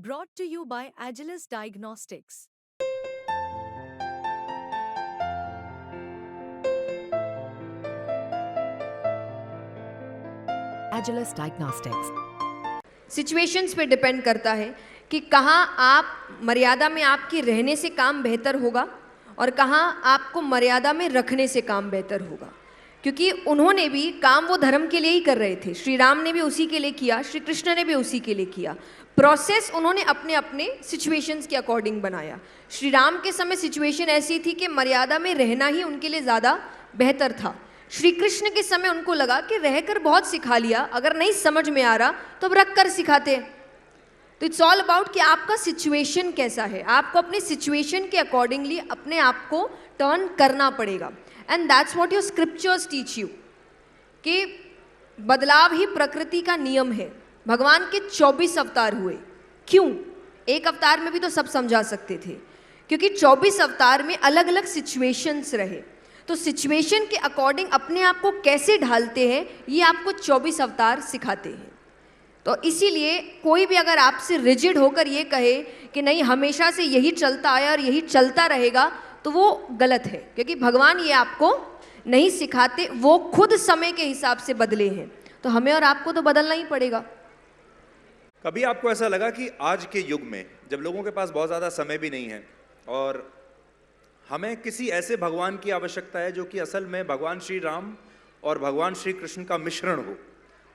Brought to you by Agilus Diagnostics. Agilus Diagnostics. Situations पे depend करता है कि कहाँ आप मर्यादा में आपके रहने से काम बेहतर होगा और कहाँ आपको मर्यादा में रखने से काम बेहतर होगा, क्योंकि उन्होंने भी काम वो धर्म के लिए ही कर रहे थे। श्री राम ने भी उसी के लिए किया, श्री कृष्ण ने भी उसी के लिए किया। प्रोसेस उन्होंने अपने अपने सिचुएशंस के अकॉर्डिंग बनाया। श्री राम के समय सिचुएशन ऐसी थी कि मर्यादा में रहना ही उनके लिए ज़्यादा बेहतर था। श्री कृष्ण के समय उनको लगा कि रहकर बहुत सिखा लिया, अगर नहीं समझ में आ रहा तो अब रख कर सिखाते। तो इट्स ऑल अबाउट कि आपका सिचुएशन कैसा है, आपको अपने सिचुएशन के अकॉर्डिंगली अपने आप को टर्न करना पड़ेगा। And that's what your scriptures teach you कि बदलाव ही प्रकृति का नियम है। भगवान के 24 अवतार हुए, क्यों? एक अवतार में भी तो सब समझा सकते थे, क्योंकि 24 अवतार में अलग अलग सिचुएशंस रहे। तो सिचुएशन के अकॉर्डिंग अपने आप को कैसे ढालते हैं, ये आपको 24 अवतार सिखाते हैं। तो इसीलिए कोई भी अगर आपसे रिजिड होकर ये कहे कि नहीं हमेशा से यही चलता आया और यही चलता रहेगा, तो वो गलत है, क्योंकि भगवान ये आपको नहीं सिखाते, वो खुद समय के हिसाब से बदले हैं। तो हमें और आपको तो बदलना ही पड़ेगा। कभी आपको ऐसा लगा कि आज के युग में जब लोगों के पास बहुत ज़्यादा समय भी नहीं है और हमें किसी ऐसे भगवान की आवश्यकता है जो कि असल में भगवान श्री राम और भगवान श्री कृष्ण का मिश्रण हो,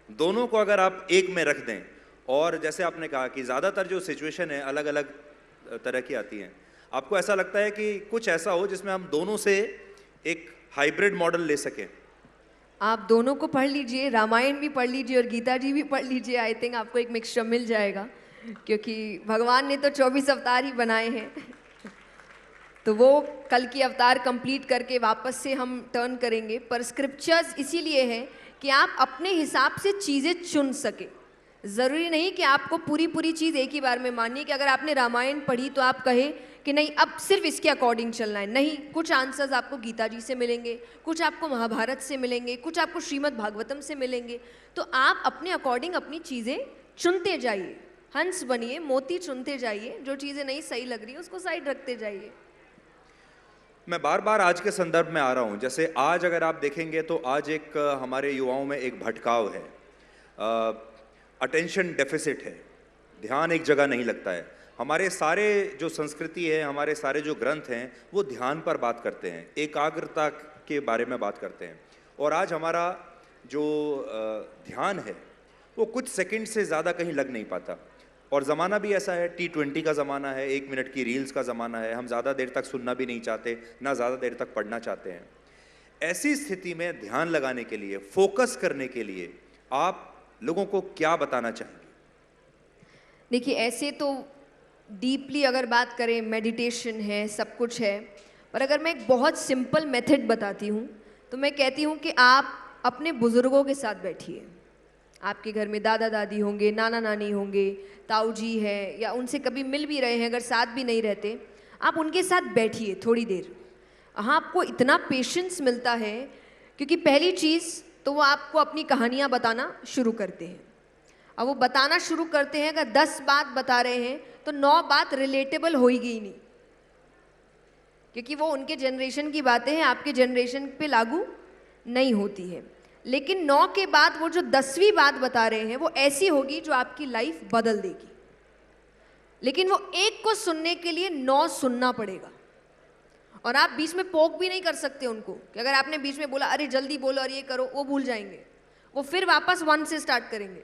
दोनों को अगर आप एक में रख दें, और जैसे आपने कहा कि ज़्यादातर जो सिचुएशन है अलग अलग तरह की आती हैं, आपको ऐसा लगता है कि कुछ ऐसा हो जिसमें हम दोनों से एक हाइब्रिड मॉडल ले सकें? आप दोनों को पढ़ लीजिए, रामायण भी पढ़ लीजिए और गीता जी भी पढ़ लीजिए। आई थिंक आपको एक मिक्सचर मिल जाएगा, क्योंकि भगवान ने तो 24 अवतार ही बनाए हैं। तो वो कल की अवतार कंप्लीट करके वापस से हम टर्न करेंगे। पर स्क्रिप्चर्स इसीलिए है कि आप अपने हिसाब से चीज़ें चुन सके। ज़रूरी नहीं कि आपको पूरी पूरी चीज़ एक ही बार में माननी है कि अगर आपने रामायण पढ़ी तो आप कहे कि नहीं अब सिर्फ इसके अकॉर्डिंग चलना है। नहीं, कुछ आंसर्स आपको गीता जी से मिलेंगे, कुछ आपको महाभारत से मिलेंगे, कुछ आपको श्रीमद् भागवतम से मिलेंगे। तो आप अपने अकॉर्डिंग अपनी चीज़ें चुनते जाइए। हंस बनिए, मोती चुनते जाइए, जो चीज़ें नहीं सही लग रही है उसको साइड रखते जाइए। मैं बार बार आज के संदर्भ में आ रहा हूँ। जैसे आज अगर आप देखेंगे तो आज एक हमारे युवाओं में एक भटकाव है, अटेंशन डेफिसिट है, ध्यान एक जगह नहीं लगता है। हमारे सारे जो संस्कृति है, हमारे सारे जो ग्रंथ हैं, वो ध्यान पर बात करते हैं, एकाग्रता के बारे में बात करते हैं। और आज हमारा जो ध्यान है वो कुछ सेकंड से ज़्यादा कहीं लग नहीं पाता। और ज़माना भी ऐसा है, T20 का ज़माना है, 1 मिनट की रील्स का ज़माना है। हम ज़्यादा देर तक सुनना भी नहीं चाहते, ना ज़्यादा देर तक पढ़ना चाहते हैं। ऐसी स्थिति में ध्यान लगाने के लिए, फोकस करने के लिए आप लोगों को क्या बताना चाहेंगे? देखिए, ऐसे तो डीपली अगर बात करें, मेडिटेशन है, सब कुछ है, पर अगर मैं एक बहुत सिंपल मेथड बताती हूँ तो मैं कहती हूँ कि आप अपने बुज़ुर्गों के साथ बैठिए। आपके घर में दादा दादी होंगे, नाना नानी होंगे, ताऊ जी है, या उनसे कभी मिल भी रहे हैं, अगर साथ भी नहीं रहते, आप उनके साथ बैठिए थोड़ी देर। हाँ, आपको इतना पेशेंस मिलता है, क्योंकि पहली चीज़ तो वो आपको अपनी कहानियाँ बताना शुरू करते हैं। अब वो बताना शुरू करते हैं, अगर 10 बात बता रहे हैं तो 9 बात रिलेटेबल होएगी ही नहीं, क्योंकि वो उनके जनरेशन की बातें हैं, आपके जनरेशन पे लागू नहीं होती है। लेकिन 9 के बाद वो जो 10वीं बात बता रहे हैं वो ऐसी होगी जो आपकी लाइफ बदल देगी। लेकिन वो एक को सुनने के लिए 9 सुनना पड़ेगा, और आप बीच में पोक भी नहीं कर सकते उनको कि अगर आपने बीच में बोला अरे जल्दी बोलो और ये करो, वो भूल जाएंगे, वो फिर वापस 1 से स्टार्ट करेंगे।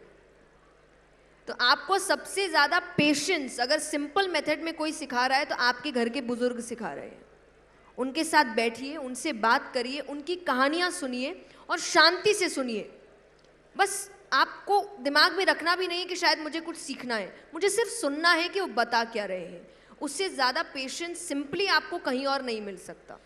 तो आपको सबसे ज़्यादा पेशेंस अगर सिंपल मेथड में कोई सिखा रहा है तो आपके घर के बुजुर्ग सिखा रहे हैं। उनके साथ बैठिए, उनसे बात करिए, उनकी कहानियाँ सुनिए और शांति से सुनिए। बस आपको दिमाग में रखना भी नहीं है कि शायद मुझे कुछ सीखना है, मुझे सिर्फ सुनना है कि वो बता क्या रहे हैं। उससे ज़्यादा पेशेंस सिंपली आपको कहीं और नहीं मिल सकता।